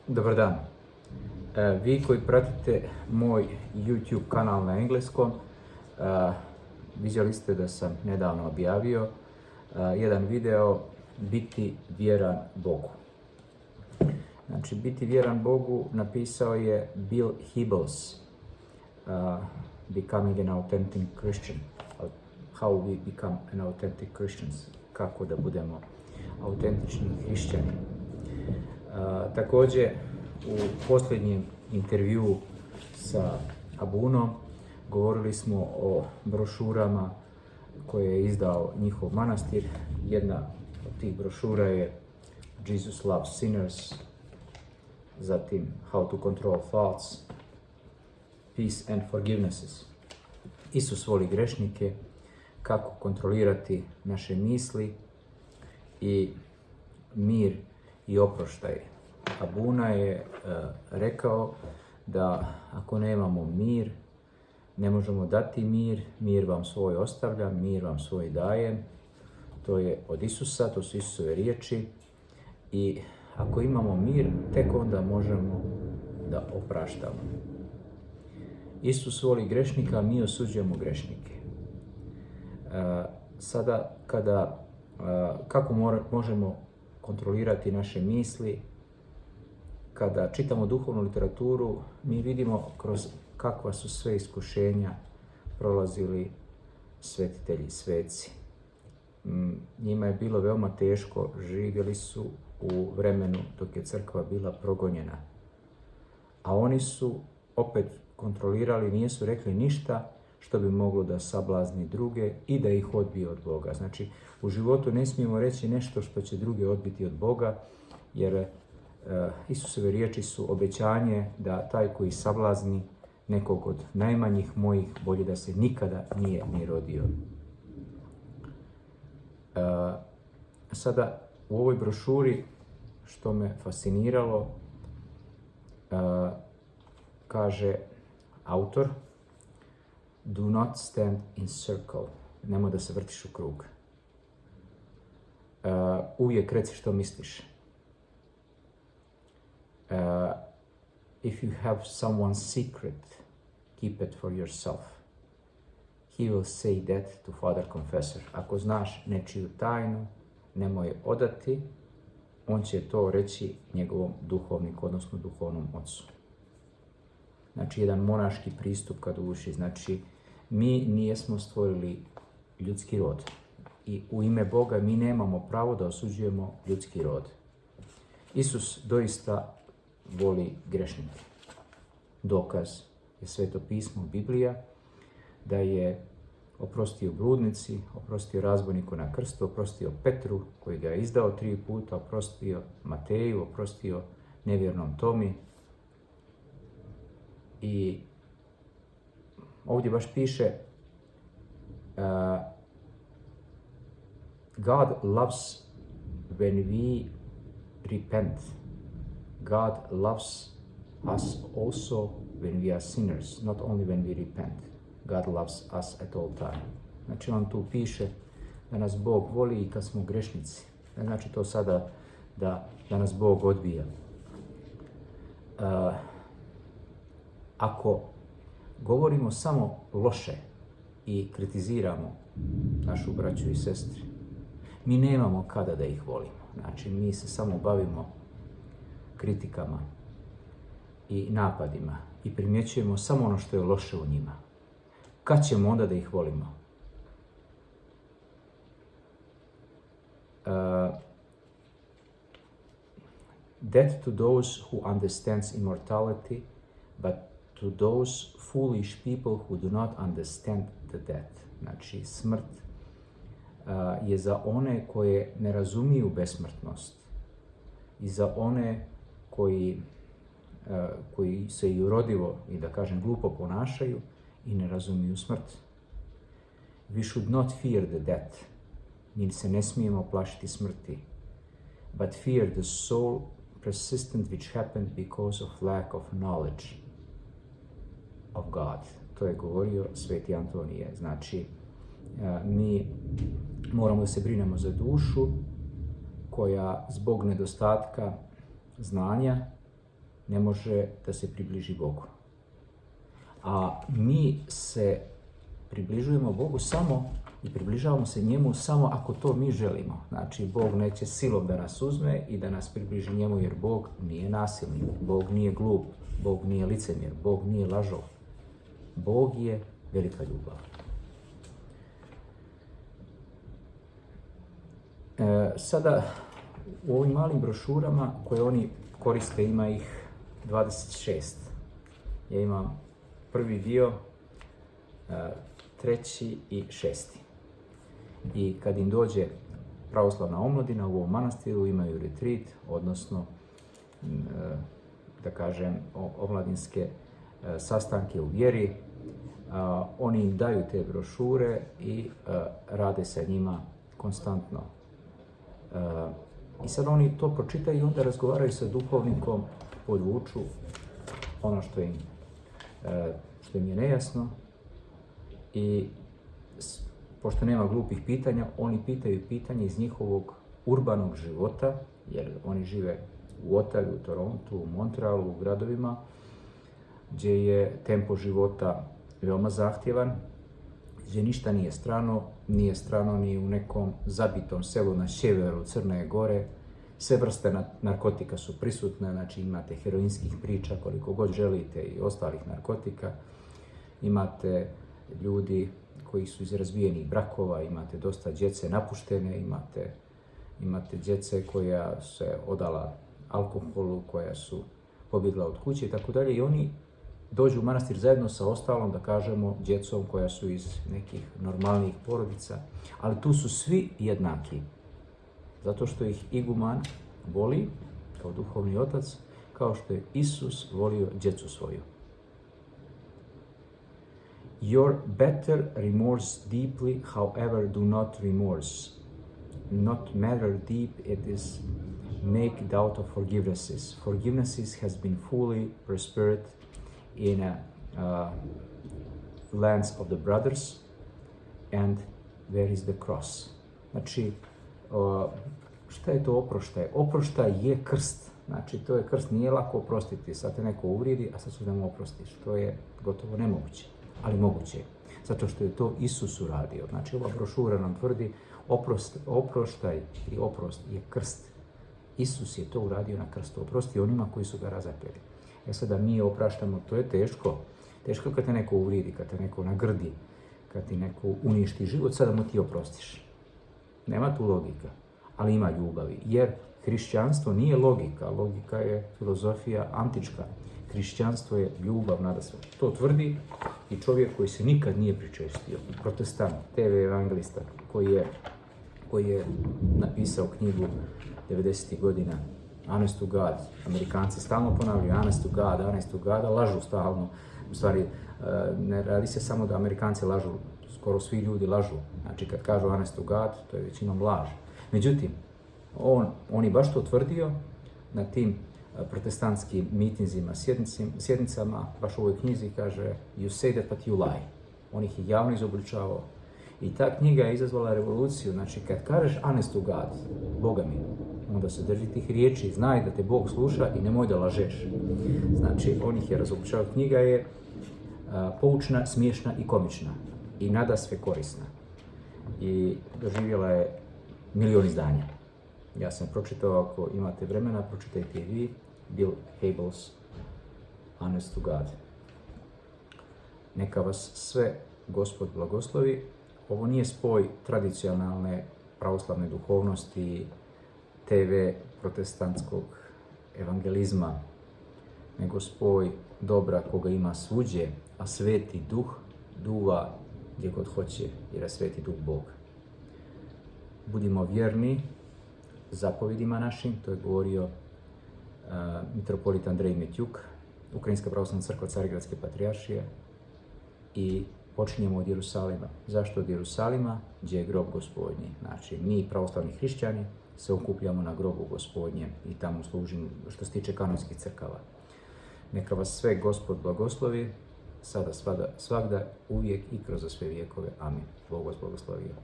Dobar dan. Vi koji pratite moj YouTube kanal na engleskom, vidjeli ste da sam nedavno objavio jedan video Biti vjeran Bogu. Znači, biti vjeran Bogu napisao je Bill Hybels, Becoming an Authentic Christian. How we become an authentic Christians. Kako da budemo autentični hrišćani. Također, u posljednjem intervjuu sa Abunom govorili smo o brošurama koje je izdao njihov manastir. Jedna od tih brošura je Jesus Loves Sinners, zatim How to Control Thoughts, Peace and Forgivenesses. Isus voli grešnike, kako kontrolirati naše misli i mir i oproštaj. Abuna je rekao da ako nemamo mir, ne možemo dati mir, mir vam svoj ostavljam, mir vam svoj dajem. To je od Isusa, to su Isusove riječi. I ako imamo mir, tek onda možemo da opraštamo. Isus voli grešnika, a mi osuđujemo grešnike. Sada, kako možemo kontrolirati naše misli? Kada čitamo duhovnu literaturu, mi vidimo kroz kakva su sve iskušenja prolazili svetitelji, sveci. Njima je bilo veoma teško, živjeli su u vremenu dok je crkva bila progonjena. A oni su opet kontrolirali, nisu rekli ništa što bi moglo da sablazni druge i da ih odbije od Boga. Znači, u životu ne smijemo reći nešto što će druge odbiti od Boga, jer Isusove riječi su obećanje da taj koji sablazni nekog od najmanjih mojih, bolje da se nikada nije ni rodio. Sada, u ovoj brošuri, što me fasciniralo, kaže autor: Do not stand in circle. Nemoj da se vrtiš u krug. Uvijek reci što misliš. If you have someone's secret, keep it for yourself. He will say that to Father Confessor. Ako znaš nečiju tajnu, nemoj je odati, on će to reći njegovom duhovniku, odnosno duhovnom ocu. Znači, jedan monaški pristup kad uči. Znači, mi nijesmo stvorili ljudski rod. I u ime Boga mi nemamo pravo da osuđujemo ljudski rod. Isus doista voli grešnike. Dokaz je Sveto pismo, Biblija, da je oprostio bludnici, oprostio razbojniku na krstu, oprostio Petru koji ga je izdao 3 puta, oprostio Mateju, oprostio nevjernom Tomi. I ovdje baš piše God loves when we repent. God loves us also when we are sinners, not only when we repent. God loves us at all time. Znači, on tu piše da nas Bog voli i kad smo grešnici. Ne znači to sada da nas Bog odbija. Ako govorimo samo loše i kritiziramo našu braću i sestri, mi nemamo kada da ih volimo. Znači, mi se samo bavimo kritikama i napadima i primjećujemo samo ono što je loše u njima. Kad ćemo onda da ih volimo? Death to those who understands immortality, but to those foolish people who do not understand the death. Znači, smrt je za one koje ne razumiju besmrtnost i za one koji se i urodivo i da kažem glupo ponašaju i ne razumiju smrt. We should not fear the death. Mi se ne smijemo plašiti smrti. But fear the soul persistent which happened because of lack of knowledge of God. To je govorio Sveti Antonije. Znači, mi moramo da se brinemo za dušu koja zbog nedostatka znanja ne može da se približi Bogu. A mi se približujemo Bogu samo i približavamo se njemu samo ako to mi želimo. Znači, Bog neće silom da nas uzme i da nas približi njemu, jer Bog nije nasilnik, Bog nije glup, Bog nije licemjer, Bog nije lažov. Bog je velika ljubav. Sada, u ovim malim brošurama koje oni koriste, ima ih 26. Ja imam prvi dio, 3. i 6. I kad im dođe pravoslavna omladina u ovom manastiru, imaju retreat, odnosno, da kažem, omladinske sastanke u vjeri, oni im daju te brošure i rade sa njima konstantno. I sad oni to pročitaju i onda razgovaraju sa duhovnikom, podvuču ono što im je nejasno i pošto nema glupih pitanja, oni pitaju pitanje iz njihovog urbanog života, jer oni žive u Ottawi, u Torontu, u Montrealu, u gradovima gdje je tempo života veoma zahtjevan, gdje ništa nije strano ni u nekom zabitom selu na sjeveru Crne Gore. Sve vrste narkotika su prisutne, znači imate heroinskih priča koliko god želite i ostalih narkotika. Imate ljudi koji su iz razbijenih brakova, imate dosta djece napuštene, imate djece koja se odala alkoholu, koja su pobjegla od kuće i tako dalje. I oni dođu u manastir zajedno sa ostalom, da kažemo, djecom koja su iz nekih normalnih porodica, ali tu su svi jednaki. Zato što ih iguman voli kao duhovni otac, kao što je Isus volio djecu svoju. Your better remorse deeply, however, do not remorse. Not matter deep, it is make doubt of forgivenesses. Forgivenesses has been fully prospered in lands of the brothers, and where is the cross? Znači, šta je to oproštaj? Oproštaj je krst. Znači, to je krst, nije lako oprostiti. Sad te neko uvrijedi, a sad su da mu oprostiš. To je gotovo nemoguće, ali moguće. Zato što je to Isus uradio. Znači, ova brošura nam tvrdi oproštaj i oprost je krst. Isus je to uradio na krstu. Oprosti onima koji su ga razapeli. Sada mi opraštamo, to je teško. Teško kad te neko uvrijedi, kad te neko nagrdi, kad ti neko uništi život, sada mu ti oprostiš. Nema tu logika, ali ima ljubavi. Jer hrišćanstvo nije logika, logika je filozofija antička. Hrišćanstvo je ljubav nadasve. To tvrdi i čovjek koji se nikad nije pričestio, protestant, TV evangelista, koji je napisao knjigu 90. godina, Honest to God. Amerikanci stalno ponavljaju honest to God, a lažu stalno. U stvari, ne radi se samo da Amerikanci lažu, skoro svi ljudi lažu. Znači, kad kažu honest to God, to je većinom laž. Međutim, on je baš to tvrdio na tim protestantskim mitinzima, sjednicama, baš u ovoj knjizi kaže You say that but you lie. On ih je javno izobličavao. I ta knjiga je izazvala revoluciju. Znači, kad kažeš honest to God, Boga mi, onda se drži tih riječi, znaj da te Bog sluša i nemoj da lažeš. Znači, on ih je razobličavao. Knjiga je poučna, smiješna i komična i nadasve korisna. I doživjela je milion izdanja. Ja sam pročitao, ako imate vremena, pročitajte i vi, Bill Hybels, Honest to God. Neka vas sve Gospod blagoslovi. Ovo nije spoj tradicionalne pravoslavne duhovnosti, TV protestantskog evangelizma, nego spoj dobra koga ima svuđe, a Sveti Duh duva gdje god hoće, jer je Sveti Duh Bog. Budimo vjerni zapovjedima našim, to je govorio mitropolit Andrej Metjuk, Ukrajinska pravoslavna crkva Carigradske patrijaršije, i počinjemo od Jerusalima. Zašto od Jerusalima? Gdje je grob Gospodnji. Znači, mi pravoslavni hrišćani se okupljamo na grobu Gospodnjem i tamo služimo što se tiče kanonskih crkava. Neka vas sve Gospod blagoslovi, sada, svagda, uvijek i kroz sve vijekove. Amin. Bog vas blagoslovio.